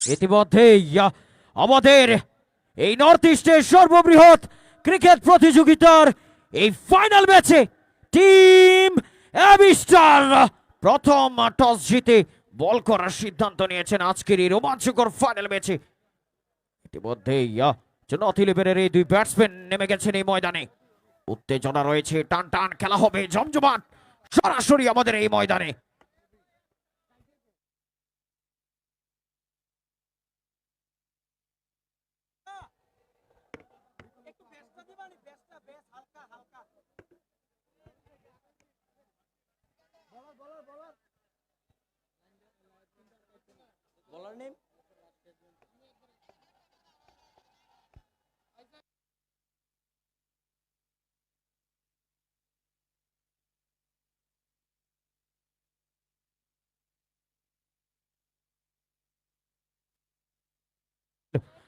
ইতিমধ্যেই আমাদের এই নর্থ ইস্টের সর্ববৃহৎ ক্রিকেট প্রতিযোগিতার এই ফাইনাল ম্যাচে টিম অ্যাবিস্টার প্রথম টস জিতে বল করার সিদ্ধান্ত নিয়েছেন আজকের এই রোমাঞ্চকর ফাইনাল ম্যাচে। ইতিমধ্যেই নর্থ ইলেভেনের এই দুই ব্যাটসম্যান নেমে গেছেন এই ময়দানে। উত্তেজনা রয়েছে, টান টান খেলা হবে, জমজমাট সরাসরি আমাদের এই ময়দানে।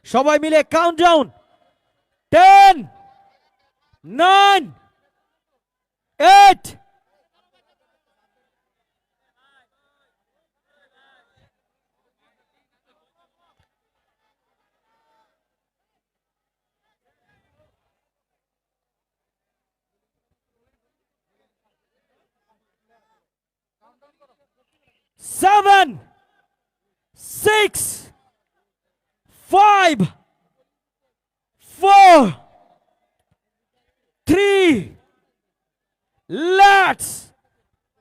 সবাই মিলে কাউন্টডাউন 10 9 8 7 6 5 4 3 let's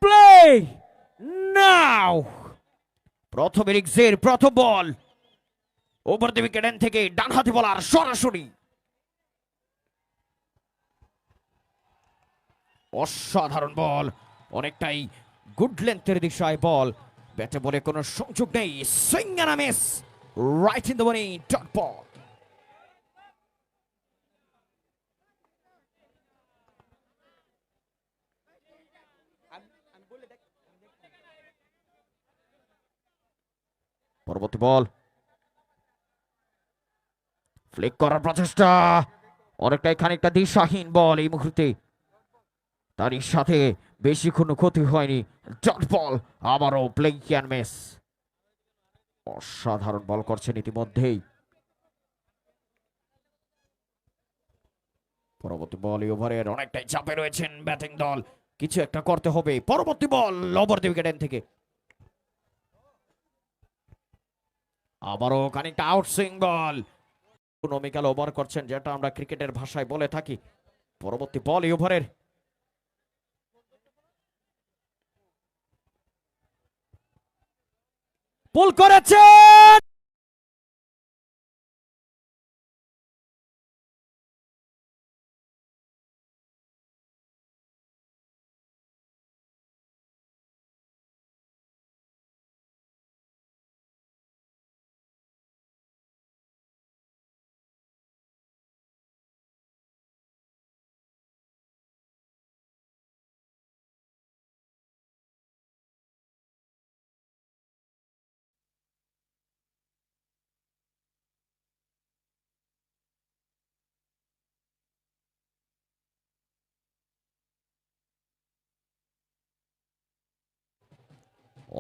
play now। প্রথম ইনিংসের প্রথম বল, ওভার দ্য উইকেট এন্ড থেকে ডানহাতি বলার সরাসরি অসাধারণ বল, অনেকটাই গুড লেন্থের দিশায় বল, ব্যাটে বলে কোনো সংযোগ নেই, swing and miss right in the money, dot ball. পরবর্তী বল, ফ্লিক করার প্রচেষ্টা, অনেকটাই খানিকটা দিশাহীন বল এই মুহূর্তে, তারই সাথে বেশি কোনো ক্ষতি হয়নি, ডট বল। আবারও প্লেইং ক্যান মিস, অসাধারণ বল করছেন ইতিমধ্যেই। পরবর্তী বল, এই ওভারের অনেকটাই চাপে রয়েছেন ব্যাটিং দল, কিছু একটা করতে হবে। পরবর্তী বল ওভার দ্য উইকেট থেকে আবারও খানিকটা আউটসুইং বল, ইকোনমিক্যাল ওভার করছেন যেটা আমরা ক্রিকেটের ভাষায় বলে থাকি। পরবর্তী বল এই ওভারের, পুল করেছেন,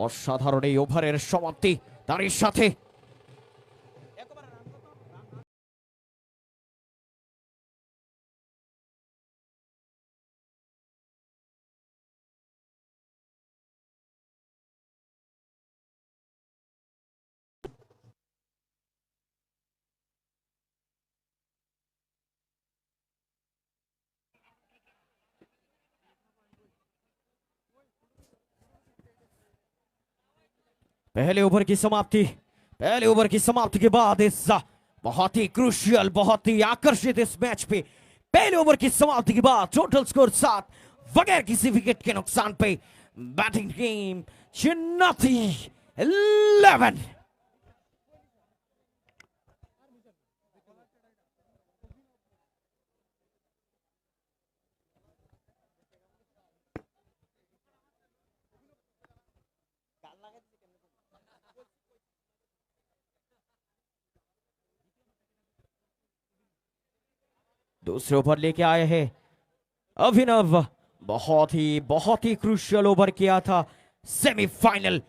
অসাধারণ এই ওভারের সমাপ্তি, তারই সাথে पहले ओवर की समाप्ति, पहले ओवर की समाप्ति के बाद इस बहुत ही क्रूशियल, बहुत ही आकर्षित इस मैच पे पहले ओवर की समाप्ति के बाद टोटल स्कोर 7 बगैर किसी विकेट के नुकसान पे बैटिंग टीम चुनौती 11। दूसरे ओवर लेके आए हैं अभिनव, बहुत ही क्रूशियल ओवर किया था सेमीफाइनल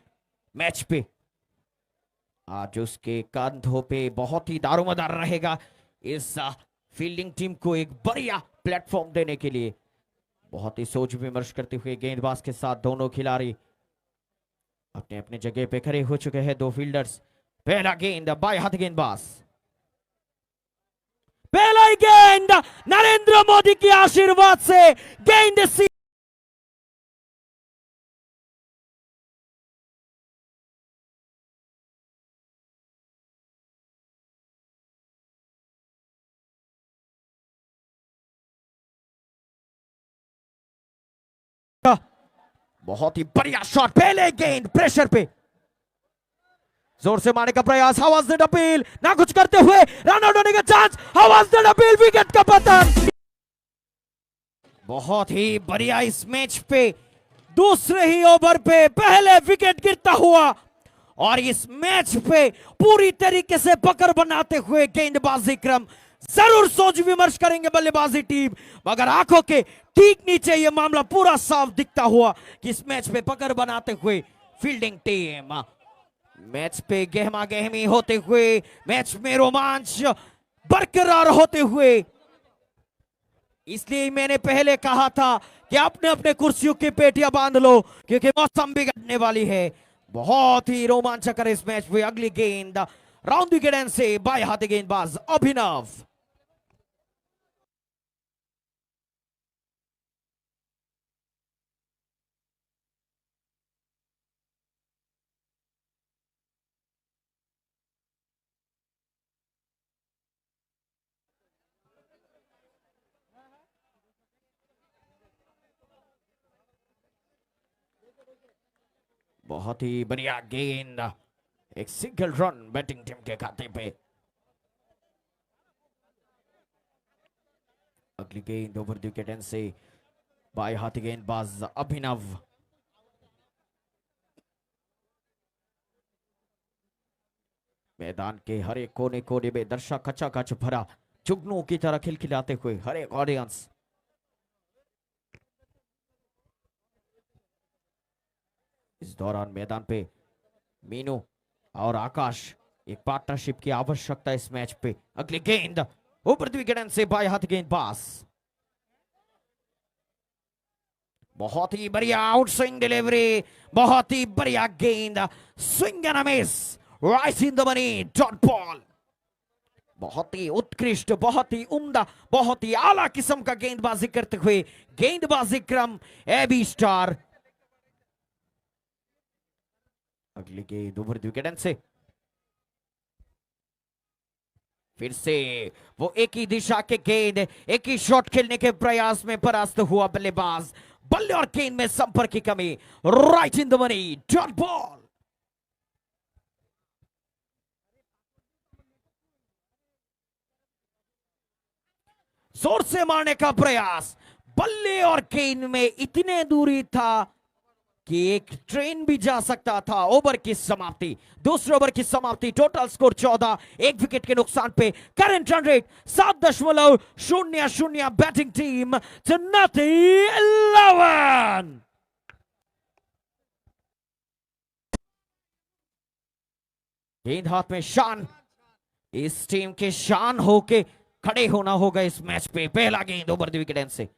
मैच पे। आज उसके कंधों पे बहुत ही दारोमदार रहेगा इस फील्डिंग टीम को एक बढ़िया प्लेटफॉर्म देने के लिए। बहुत ही सोच विमर्श करते हुए गेंदबाज के साथ दोनों खिलाड़ी अपने अपने जगह पे खड़े हो चुके हैं। दो फील्डर्स। पहला गेंद बाएं हाथ गेंदबाज। पहला ही गेंद नरेंद्र मोदी के आशीर्वाद से गेंद बहुत ही बढ़िया शॉट। पहले गेंद प्रेशर पे जोर से मारने का प्रयास। हवास ने अपील ना कुछ करते हुए रन आउट होने का चांस। हवास ने अपील विकेट का पतन। बहुत ही बढ़िया इस मैच पे दूसरे ही ओवर पे पहले विकेट गिरता हुआ और इस मैच पे पूरी तरीके से पकड़ बनाते हुए गेंदबाजी क्रम। जरूर सोच विमर्श करेंगे बल्लेबाजी टीम, मगर आंखों के ठीक नीचे यह मामला पूरा साफ दिखता हुआ कि इस मैच पे पकड़ बनाते हुए फील्डिंग टीम। मैच पे गहमा गहमी होते हुए, मैच में रोमांच बरकरार होते हुए। इसलिए मैंने पहले कहा था कि अपने अपने कुर्सियों की पेटियां बांध लो क्योंकि मौसम बिगड़ने वाली है। बहुत ही रोमांचकर इस मैच में। अगली गेंद राउंड विकेट एंड से बाएं हाथी गेंदबाज अभिनव। बहुत ही बढ़िया गेंद। एक सिंगल रन बैटिंग टीम के खाते पे। अगली गेंद ओवर द विकेट एंड से बाएं हाथी गेंदबाज अभिनव। मैदान के हर एक कोने कोने में दर्शक खचाखच भरा जुगनू की तरह खिलखिलाते हुए हर एक ऑडियंस। इस दौरान मैदान पे मीनू और आकाश एक पार्टनरशिप की आवश्यकता इस मैच पे। अगली गेंद ऊपर विकेट से बाएं हाथ गेंदबाज। बहुत ही बढ़िया आउट स्विंग डिलीवरी। बहुत ही बढ़िया गेंद। Swing and miss right in the money dot ball. बहुत ही उत्कृष्ट, बहुत ही उम्दा, बहुत ही आला किस्म का गेंदबाजी करते हुए गेंदबाजी क्रम एबी स्टार। अगली गेंद ओवर द विकेट से फिर से वो एक ही दिशा के गेंद, एक ही शॉट खेलने के प्रयास में परास्त हुआ बल्लेबाज। बल्ले और गेंद में संपर्क की कमी। Right in the money dot ball. जोर से मारने का प्रयास। बल्ले और गेंद में इतने दूरी था कि एक ट्रेन भी जा सकता था। ओवर की समाप्ति, दूसरे ओवर की समाप्ति। टोटल स्कोर 14, एक विकेट के नुकसान पे। Current run rate 7.00। Batting team to nothing 11। गेंद हाथ में शान। इस टीम के शान होके खड़े होना होगा इस मैच पे। पहला गेंद ओवर द विकेट से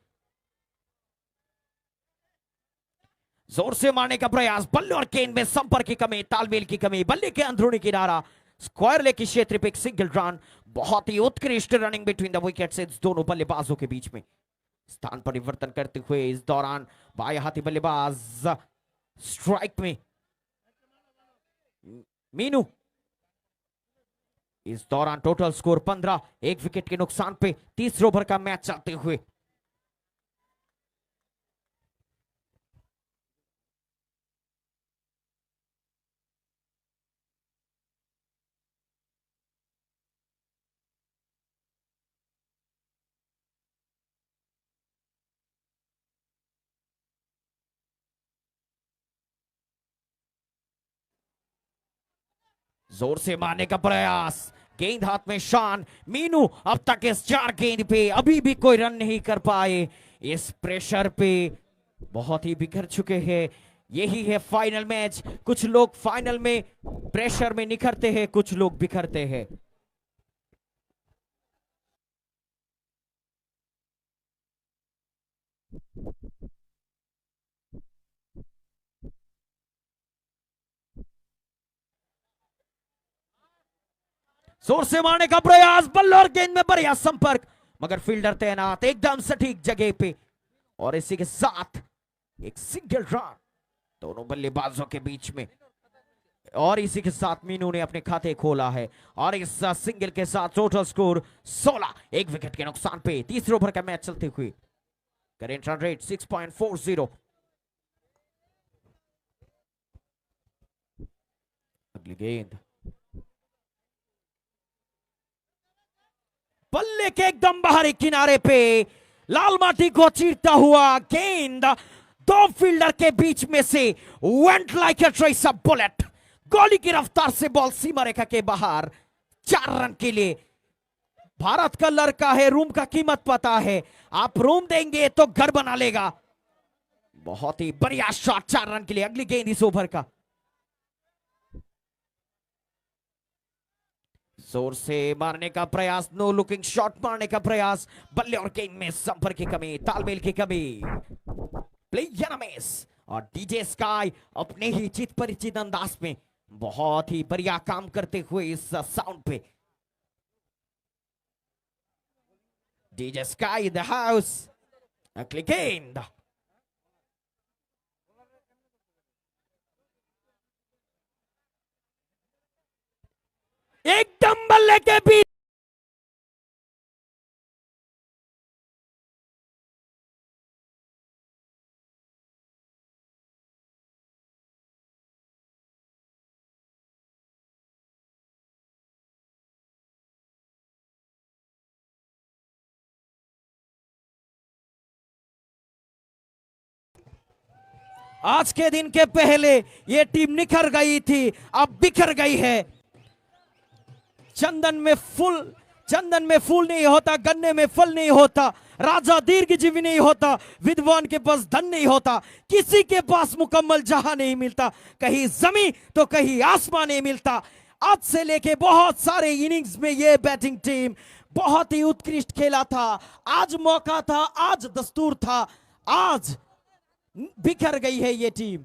जोर से मारने का प्रयास। बल्ले और गेंद में संपर्क की कमी, तालमेल की कमी। बल्ले के अंदरूनी किनारा स्क्वायर लेग की क्षेत्र पे एक सिंगल रन। बहुत ही उत्कृष्ट रनिंग बिटवीन द विकेट्स दोनों बल्लेबाजों के बीच में। स्थान परिवर्तन करते हुए इस दौरान बाएं हाथी बल्लेबाज स्ट्राइक में मीनू। इस दौरान टोटल स्कोर 15, एक विकेट के नुकसान पे। तीसरे ओवर का मैच चलते हुए जोर से मारने का प्रयास। गेंद हाथ में शान। मीनू अब तक इस 4 गेंद पे अभी भी कोई रन नहीं कर पाए। इस प्रेशर पे बहुत ही बिखर चुके हैं यही है फाइनल मैच। कुछ लोग फाइनल में प्रेशर में निखरते हैं, कुछ लोग बिखरते हैं। जोर से मारने का प्रयास, बल्ले और गेंद में बढ़िया संपर्क, मगर फील्डर तैनात एकदम सटीक जगह पे। और इसी के साथ एक सिंगल रन दोनों बल्लेबाजों के बीच में। और इसी के साथ मीनू ने अपने खाते खोला है। और इस सिंगल के साथ टोटल स्कोर 16, एक विकेट के नुकसान पे तीसरे ओवर का मैच चलते हुए। Current run rate 6.40। अगली गेंद बल्ले के एकदम बाहरी किनारे पे लाल माटी को चीरता हुआ गेंद दो फील्डर के बीच में से went like a trace of bullet. गोली की रफ्तार से बॉल सीमा रेखा के बाहर। 4 रन के लिए। भारत का लड़का है, रूम का कीमत पता है। आप रूम देंगे तो घर बना लेगा। बहुत ही बढ़िया शॉट 4 रन के लिए। अगली गेंद इस ओवर का। जोर से मारने का प्रयास, नो लुकिंग शॉट मारने का प्रयास, बल्ले और गेंद में संपर्क की कमी, तालमेल की कमी। Play miss. और डीजे स्काई अपने ही चित परिचित अंदाज में बहुत ही बढ़िया काम करते हुए इस साउंड पे। DJ sky the house. अगली गेंद एकदम बल्ले के बीच। आज के दिन के पहले ये टीम निखर गई थी, अब बिखर गई है। चंदन में फूल नहीं होता, गन्ने में फल नहीं होता, राजा दीर्घजीवी नहीं होता, विद्वान के पास धन नहीं होता, किसी के पास मुकम्मल जहां नहीं मिलता, कहीं जमीन तो कहीं आसमान नहीं मिलता। आज से लेके बहुत सारे इनिंग्स में ये बैटिंग टीम बहुत ही उत्कृष्ट खेला था। आज मौका था, आज दस्तूर था, आज बिखर गई है ये टीम।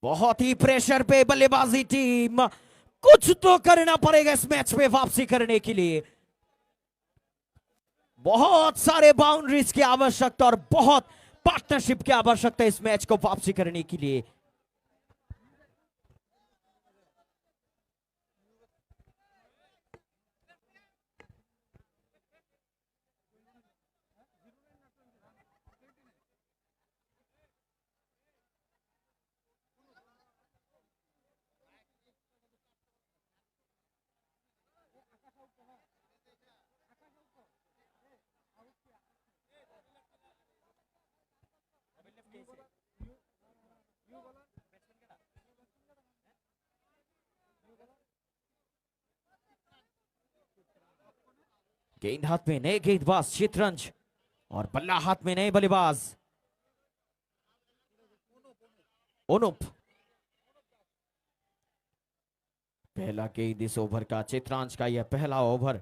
बहुत ही प्रेशर पे बल्लेबाजी टीम। कुछ तो करना पड़ेगा इस मैच में वापसी करने के लिए। बहुत सारे बाउंड्रीज की आवश्यकता और बहुत पार्टनरशिप की आवश्यकता इस मैच को वापसी करने के लिए। गेंद हाथ में नए गेंदबाज चितरंज और बल्ला हाथ में नए बल्लेबाज अनुप। पहला गेंद इस ओवर का, चितरंज का यह पहला ओवर।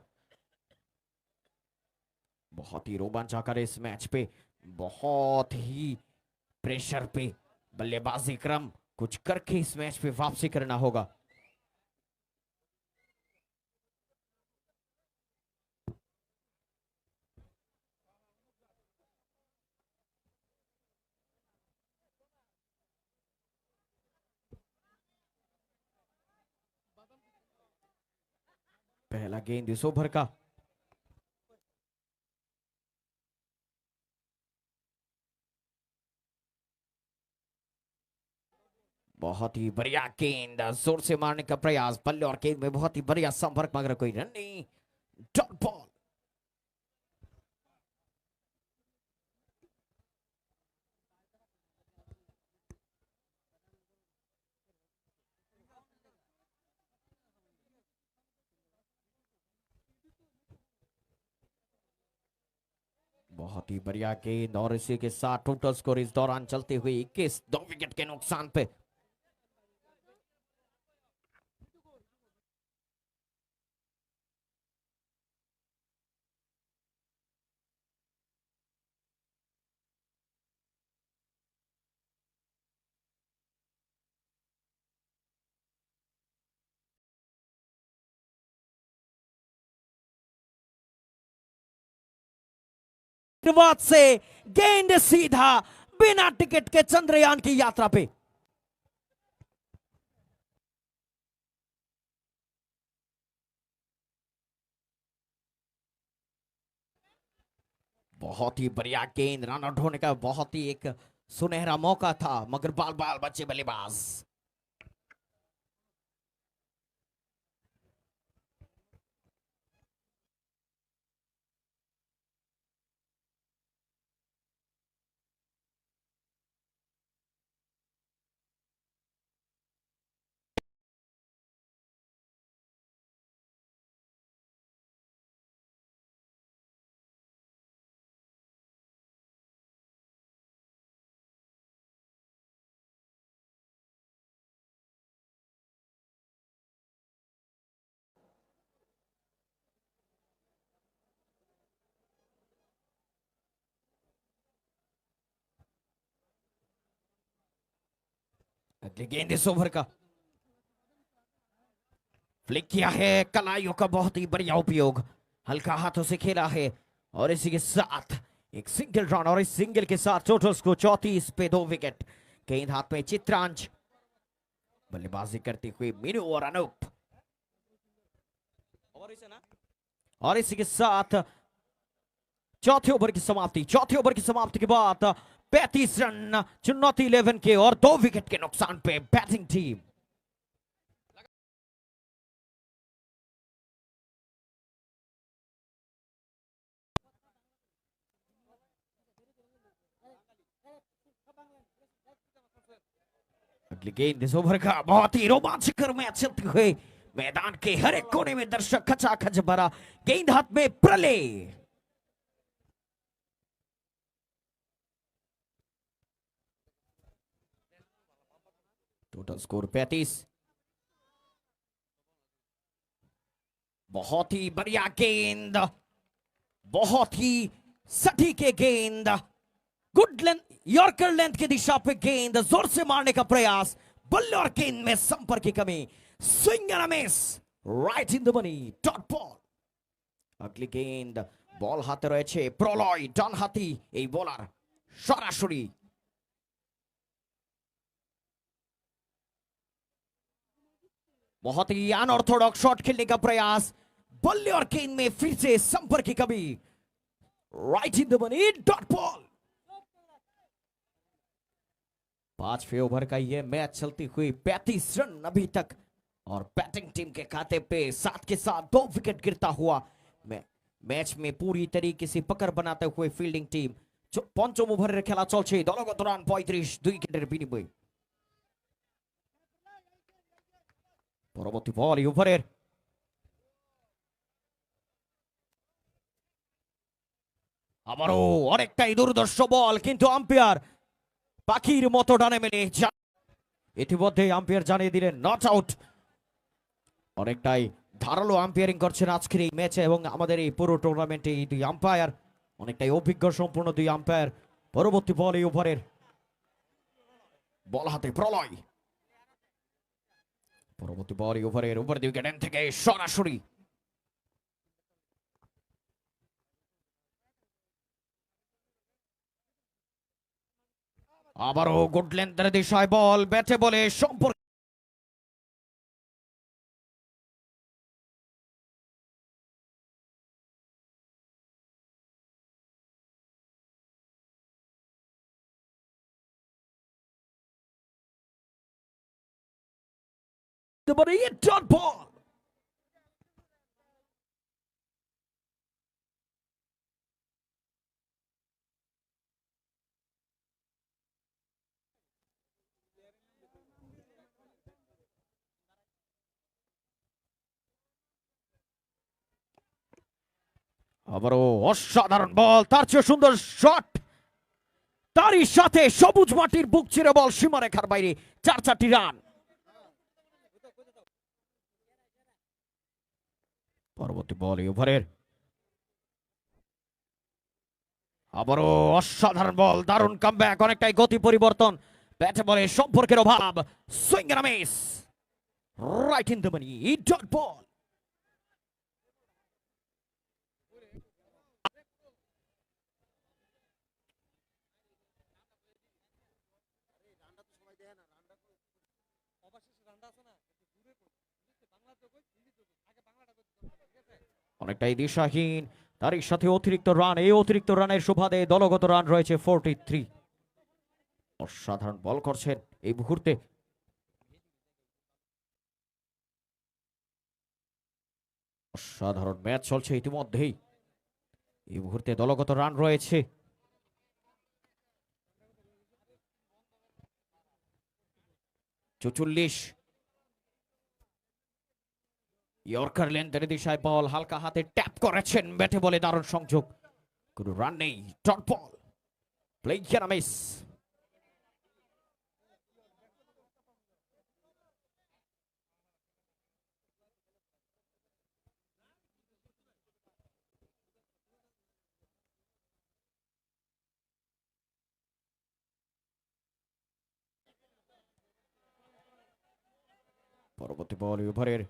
बहुत ही रोमांचकर इस मैच पे, बहुत ही प्रेशर पे बल्लेबाजी क्रम कुछ करके इस मैच पे वापसी करना होगा। पहला गेंद इस ओवर का। बहुत ही बढ़िया गेंद, जोर से मारने का प्रयास, बल्ले और गेंद में बहुत ही बढ़िया संपर्क, मगर कोई रन नहीं। Dot ball. बहुत ही बढ़िया गेंद और इसी के साथ टोटल स्कोर इस दौरान चलते हुए 21, 2 विकेट के नुकसान पे। शुरुआत से गेंद सीधा बिना टिकट के चंद्रयान की यात्रा पे। बहुत ही बढ़िया गेंद, रन आउट होने का बहुत ही एक सुनहरा मौका था, मगर बाल बाल बचे बल्लेबाज। अगली गेंद इस ओवर का फ्लिक किया है, कलाइयों का बहुत ही बढ़िया उपयोग, हल्का हाथों से खेला है और इसी के साथ एक सिंगल रन और इस सिंगल के साथ टोटल स्कोर 34 पे 2 विकेट। गेंद हाथ में चित्रांश, बल्लेबाजी करते हुए मीनू और अनूप। और इसी के साथ चौथे ओवर की समाप्ति। चौथे ओवर की समाप्ति के बाद 35 रन चुनौती 11 के और 2 विकेट के नुकसान पे बैटिंग टीम। अगली गेंद इस ओवर का बहुत ही रोमांचकर मैच चलते हुए मैदान के हर एक कोने में दर्शक खचाखच भरा, गेंद हाथ में प्रलय। Total score 35। बहुत ही बढ़िया गेंद, बहुत ही सटीक गेंद, गुड लेंथ, यॉर्कर लेंथ की दिशा पे गेंद, जोर से मारने का प्रयास, बल्ले और गेंद में संपर्क की कमी, swing and miss, right in the money, dot ball. अगली गेंद বল হাতে রয়েছে প্রলয়, ডানহাতি এই বোলার, সরাসরি बहुत ही अनऑर्थोडॉक्स शॉट खेलने का प्रयास, बल्ले और गेंद में फिर से संपर्क की कमी, right in the money, dot ball. 5वें ओवर का ये मैच चलती हुई 35 रन अभी तक और बैटिंग टीम के खाते पे साथ के साथ 2 विकेट गिरता हुआ मैच में पूरी तरीके से पकड़ बनाते हुए फील्डिंग टीम। पंचम ओवर खेला चलছে দলগত রান 35, 2 উইকেটের বিনিময়ে। পরবর্তী বল এই ওভারের আবারও অনেকটাই দুর্দর্শ বল, কিন্তু আম্পায়ার পাখির মতো ডানে মেলে ইতিমধ্যে আম্পায়ার জানিয়ে দিলেন নট আউট। অনেকটাই ধারালো আম্পায়ারিং করছেন আজকের এই ম্যাচে এবং আমাদের এই পুরো টুর্নামেন্টে এই দুই আম্পায়ার অনেকটাই অভিজ্ঞ সম্পূর্ণ দুই আম্পায়ার। পরবর্তী বল এই ওভারের বল হাতে প্রলয়, পরবর্তী বল এই ওভারের উপর দিকে ডেন থেকে সরাসরি আবারও গুড লেন্থের দিশায় বল, ব্যাটে বলে সম্পর্ক ডট বল। আবারও অসাধারণ বল, তার চেয়ে সুন্দর শট, তারই সাথে সবুজ মাটির বুক চিরে বল সীমারেখার বাইরে, 4 রান। পরবর্তী বল এই ওভারের, আবারও অসাধারণ বল, দারুণ কামব্যাক, অনেকটাই গতি পরিবর্তন, ব্যাটে বলে সম্পর্কের অভাব, swing and miss, right in the money, dot ball. অনেকটাই দিশাহীন, তারই সাথে অতিরিক্ত রান, এই অতিরিক্ত রানের সুবাদে দলগত রান রয়েছে 43। অসাধারণ বল করছেন এই মুহূর্তে, অসাধারণ ম্যাচ চলছে ইতিমধ্যেই, এই মুহূর্তে দলগত রান রয়েছে 44। ইয়র্কার লেন্থের দিশায় বল, হালকা হাতে ট্যাপ করেছেন, ব্যাটে বলে দারুণ সংযোগ, কোনো রান নেই, ডট বল, প্লে মিস। পরবর্তী বল ওভারের,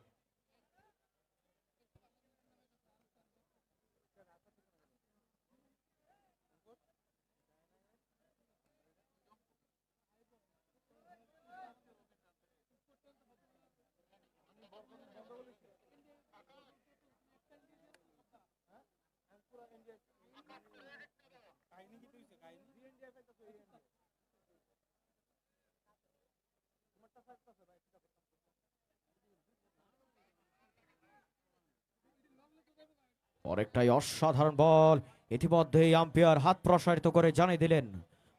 অনেকটাই অসাধারণ বল, ইতিমধ্যেই আম্পায়ার হাত প্রসারিত করে জানিয়ে দিলেন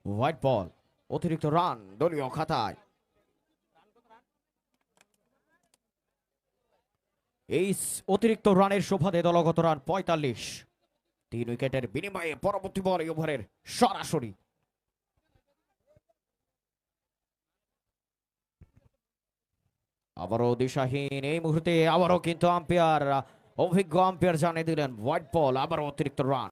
হোয়াইট বল, অতিরিক্ত রান দলীয় খাতায়। এই অতিরিক্ত রানের সুবাদে দলগত রান 45, 3 উইকেটের বিনিময়ে পরবর্তী বল এই ওভারের সরাসরি। আবারও দিশাহীন, এই মুহূর্তে আবারও কিন্তু আম্পায়ার, অভিজ্ঞ আম্পায়ার জানিয়ে দিলেন হোয়াইট বল, আবারও অতিরিক্ত রান।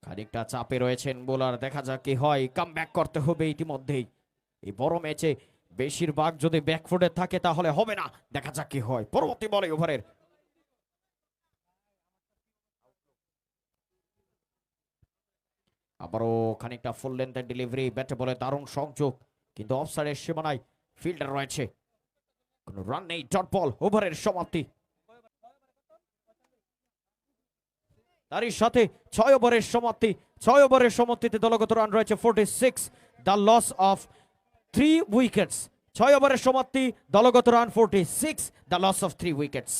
খানিকটা চাপে রয়েছেন বোলার, দেখা যাক কি হয়, কামব্যাক করতে হবে ইতিমধ্যেই, এই বড় ম্যাচে বেশিরভাগ যদি ব্যাকফুটে থাকে তাহলে হবে না, দেখা যাক কি হয়। পরবর্তী বলে ওভারের, আবারও খানিকটা ফুল লেন্থের ডেলিভারি, ব্যাটে বলে দারুণ সংযোগ, কিন্তু অফসাইডের সীমানায় ফিল্ডার রয়েছে, কোনো রান নেই, ডট বল, ওভারের সমাপ্তি। তারই সাথে 6 ওভারের সমাপ্তি, 6 ওভারের সমাপ্তিতে দলগত রান রয়েছে 46, দ্য লস অফ 3 উইকেটস। 6 ওভারের সমাপ্তি, দলগত run 46, the loss of 3 wickets.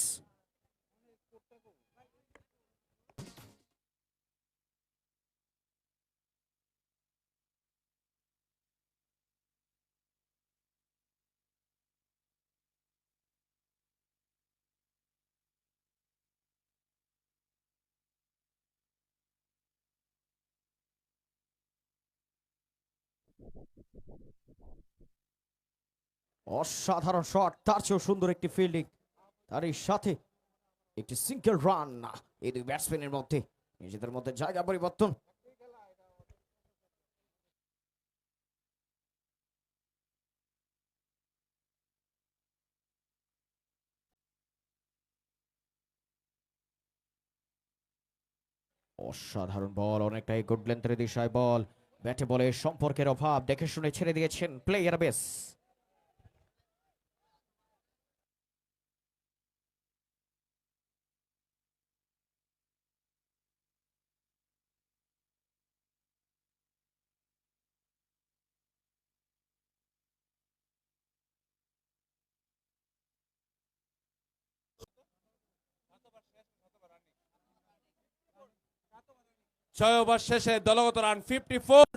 অসাধারণ শট, তার চেয়েও সুন্দর একটি ফিল্ডিং, তারই সাথে একটি সিঙ্গেল রান, এই দুই ব্যাটসম্যানের মধ্যে নিজেদের মধ্যে জায়গা পরিবর্তন। অসাধারণ বল, অনেকটাই গুড লেন্থের দিশায় বল, ব্যাটে বলে সম্পর্কের অভাব, দেখে শুনে ছেড়ে দিয়েছেন প্লেয়ার বেস। ছয় ওভার শেষে দলগত রান 54,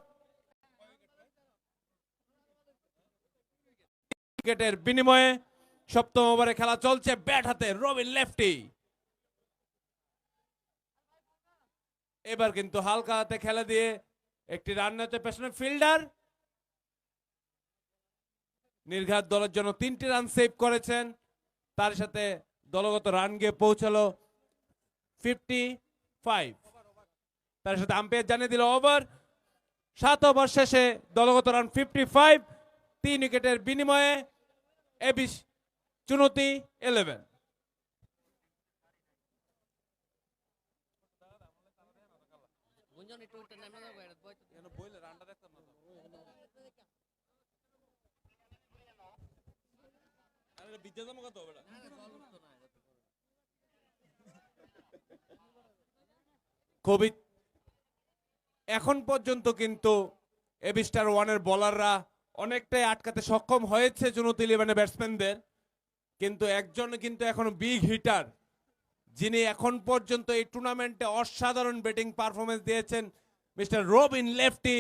উইকেটের বিনিময়ে সপ্তম ওভারে খেলা চলছে, ব্যাট হাতে রবিন লেফটি। এবার কিন্তু হালকা হাতে খেলা দিয়ে একটি রান নিতে পেছনে ফিল্ডার নির্ঘাত দলের জন্য 3টি রান সেভ করেছেন, তার সাথে দলগত রান গিয়ে পৌঁছালো 55। তার সাথে আম্পায়ার জানিয়ে দিল ওভার। 7 ওভার শেষে দলগত রান 55, 3 উইকেটের বিনিময়ে এবিস চুনতি 11। খুবই এখন পর্যন্ত কিন্তু এবি স্টার ওয়ানের বোলাররা অনেকটাই আটকাতে সক্ষম হয়েছে চুনতি 11 ব্যাটসম্যানদের, কিন্তু একজন কিন্তু এখন বিগ হিটার যিনি এখন পর্যন্ত এই টুর্নামেন্টে অসাধারণ ব্যাটিং পারফরমেন্স দিয়েছেন, মিস্টার রবিন লেফটি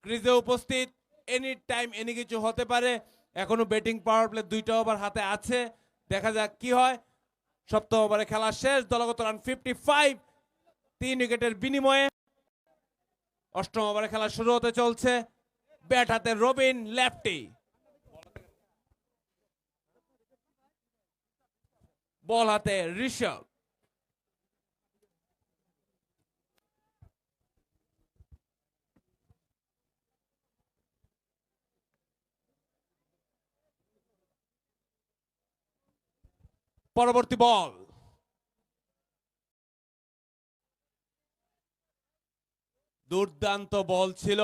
ক্রিজে উপস্থিত। এনি টাইম এনি কিছু হতে পারে, এখনো ব্যাটিং পাওয়ার প্লে 2টা ওভার হাতে আছে, দেখা যাক কি হয়। 7ম ওভারে খেলা শেষ, দলগত রান 55, 3 উইকেটের বিনিময়ে। 8ম ওভারে খেলা শুরু হতে চলছে। ব্যাট হাতে রবিন লেফটি, বল হাতে ঋষভ। পরবর্তী বল, দুর্দান্ত বল ছিল,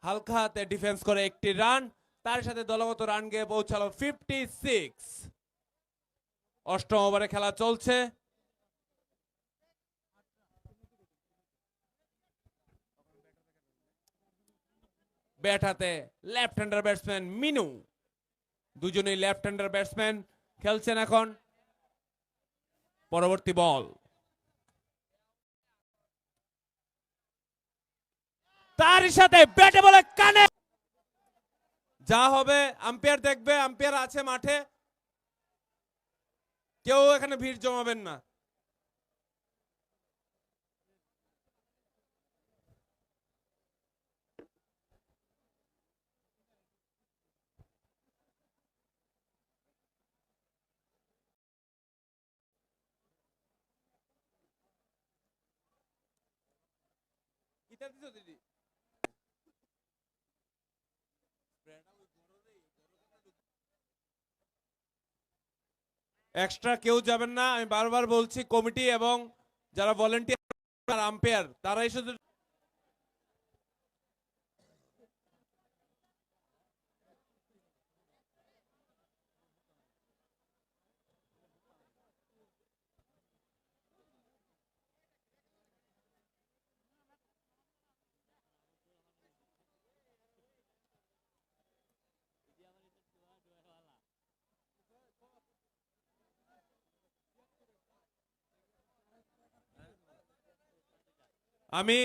হালকা হাতে ডিফেন্স করে একটি রান, তার সাথে দলগত রান গিয়ে পৌঁছালো 56। 8ম ওভারে খেলা চলছে। ব্যাট হাতে লেফট হ্যান্ডার ব্যাটসম্যান মিনু, দুজনেই লেফট হ্যান্ডার ব্যাটসম্যান খেলছেন এখন। পরবর্তী বল, তার সাথে ব্যাটে বলে কানে, যা হবে আম্পায়ার দেখবে, আম্পায়ার আছে মাঠে, কেউ এখানে ভিড় জমাবেন না। এক্সট্রা কেউ যাবেন না, আমি বারবার বলছি, কমিটি এবং যারা ভলেন্টিয়ার আম্পায়ার তারাই শুধু। আমি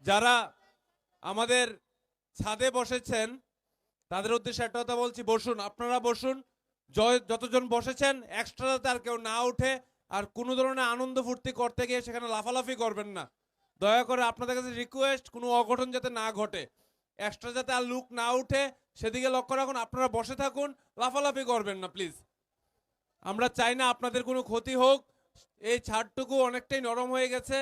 যারা আমাদের ছাদে বসেছেন তাদের উদ্দেশ্যে একটা কথা বলছি, বসুন, আপনারা বসুন, যতজন বসেছেন এক্সট্রা যাতে আর কেউ না উঠে, আর কোনো ধরনের আনন্দ ফুর্তি করতে গিয়ে সেখানে লাফালাফি করবেন না, দয়া করে আপনাদের কাছে রিকোয়েস্ট, কোনো অঘটন যাতে না ঘটে, এক্সট্রা যাতে আর লুক না উঠে সেদিকে লক্ষ্য রাখুন। আপনারা বসে থাকুন, লাফালাফি করবেন না প্লিজ, আমরা চাই না আপনাদের কোনো ক্ষতি হোক। এই ছাদটুকু অনেকটাই নরম হয়ে গেছে।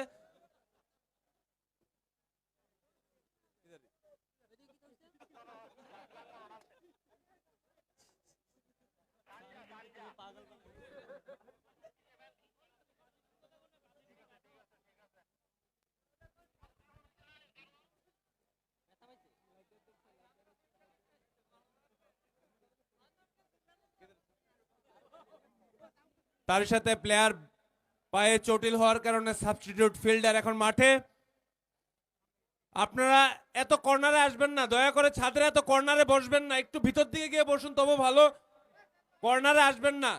তার সাথে প্লেয়ার পায়ে চটিল হওয়ার কারণে সাবস্টিটিউট ফিল্ডার এখন মাঠে। আপনারা এত কর্নারে আসবেন না, দয়া করে ছাদের এত কর্নারে বসবেন না, একটু ভিতর দিকে গিয়ে বসুন তবে ভালো। কর্নারে আসবেন না।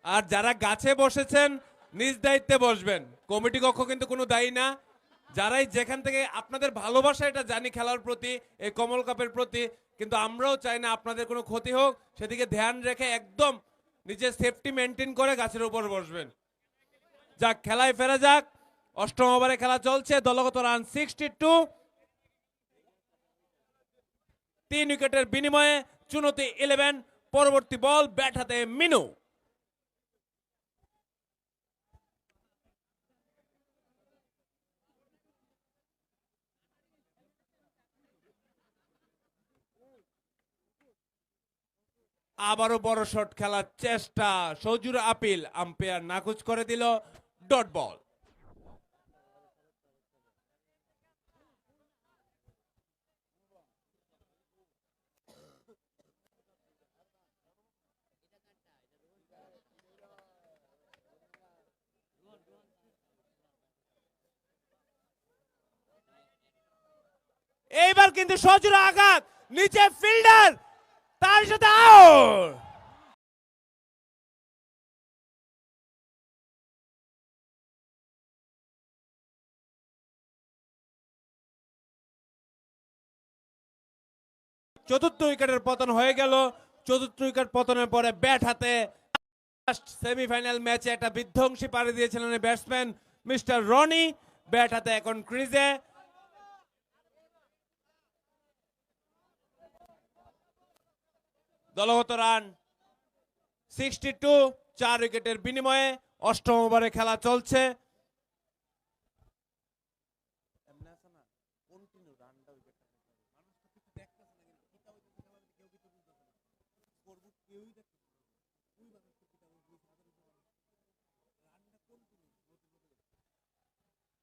আর যারা গাছে বসেছেন নিজ দায়িত্বে বসবেন, কমিটি কক্ষ কিন্তু কোনো দায়ী না। যারাই যেখান থেকে আপনাদের ভালোবাসা এটা জানি খেলার প্রতি, এই কমল কাপের প্রতি, কিন্তু আমরাও চাই না আপনাদের কোনো ক্ষতি হোক, সেদিকে ধ্যান রেখে একদম নিজের সেফটি মেনটেন করে গাছের উপর বসবেন। যাক, খেলায় ফেরা যাক। অষ্টম ওভারে খেলা চলছে, দলগত রান 62। 3 উইকেটের বিনিময়ে চুনতি 11। পরবর্তী বল, ব্যাট হাতে মিনু। আবারও বড় শট খেলার চেষ্টা, সজুর আপিল, আম্পায়ার নাকচ করে দিল, ডট বল। এইবার কিন্তু সজুর আঘাত, নিচে ফিল্ডার, তার সাথে আউট। চতুর্থ উইকেটের পতন হয়ে গেল। চতুর্থ উইকেট পতনের পরে ব্যাট হাতে সেমিফাইনাল ম্যাচে একটা বিধ্বংসী পাড়ি দিয়েছিলেন ব্যাটসম্যান মিস্টার রনি। ব্যাট হাতে এখন ক্রিজে। দলগত রান 62, 4 উইকেটের বিনিময়ে। অষ্টম ওভারে খেলা চলছে।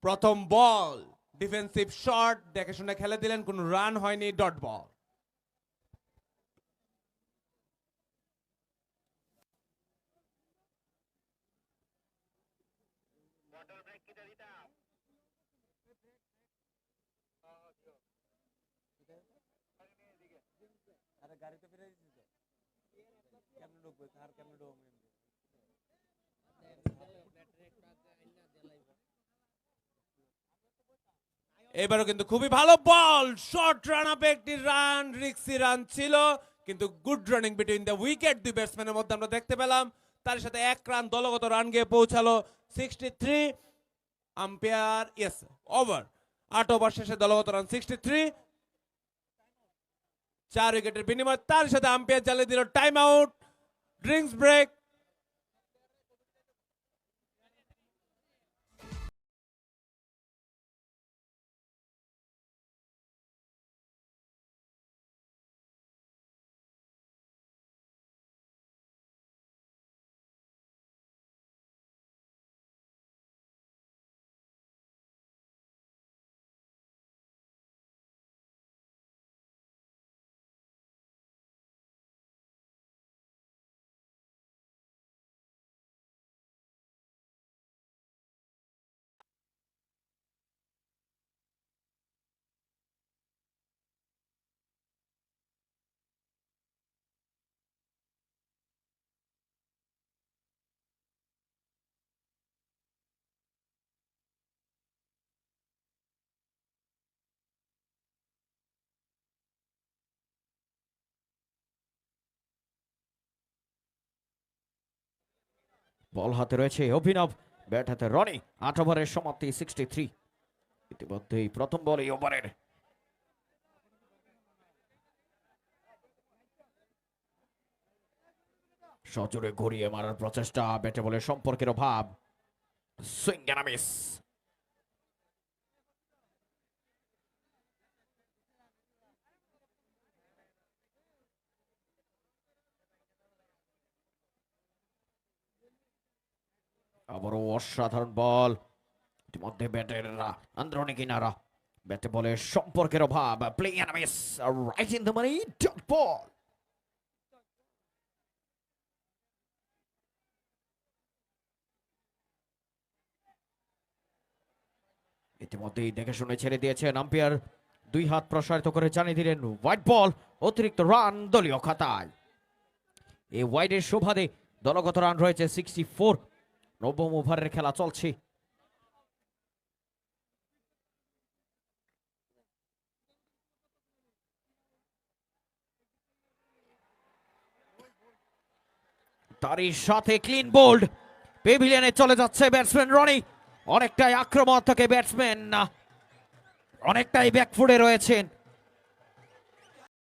প্রথম বল, ডিফেন্সিভ শট, দেখে শুনে খেলে দিলেন, কোনো রান হয়নি, ডট বল। এবারও কিন্তু খুবই ভালো বল, শর্ট রান আপে একটি রান, রিক্সি রান ছিল, কিন্তু good running between the wicket দুই ব্যাটসম্যানের মধ্যে আমরা দেখতে পেলাম। তার সাথে 1 রান দলগত রান গিয়ে পৌঁছালো 63। Umpire yes, over. 8 ওভার শেষে দলগত রান 63, 4 উইকেটের বিনিময়ে। তার সাথে আম্পায়ার চালিয়ে দিল টাইম আউট, ড্রিঙ্কস ব্রেক। বল হাতে রয়েছে অভিনব, ব্যাট হাতে রনি। 8 ওভারের সমাপ্তি 63। ইতিমধ্যেই প্রথম বল এই ওভারের। সজোরে ঘুরিয়ে মারার প্রচেষ্টা, ব্যাটে বলে সম্পর্কের অভাব, সুইং এন্ড মিস। আবারও অসাধারণ বল, ইতিমধ্যে ব্যাটের আন্দ্রনি কিনারা ব্যাটে বলের সম্পর্কের অভাব, playing and miss, right in the money, dot ball. ইতিমধ্যেই দেখে শুনে ছেড়ে দিয়েছেন আম্পায়ার, 2 হাত প্রসারিত করে জানিয়ে দিলেন হোয়াইট বল, অতিরিক্ত রান দলীয় খাতায়। এই ওয়াইডের সুবাদে দলগত রান রয়েছে 64। নবম ওভারের খেলা চলছে। তারই সাথে ক্লিন বোল্ড, পেভিলিয়নে চলে যাচ্ছে ব্যাটসম্যান রনি। অনেকটাই আক্রমণ থেকে ব্যাটসম্যান অনেকটাই ব্যাকফুটে রয়েছেন।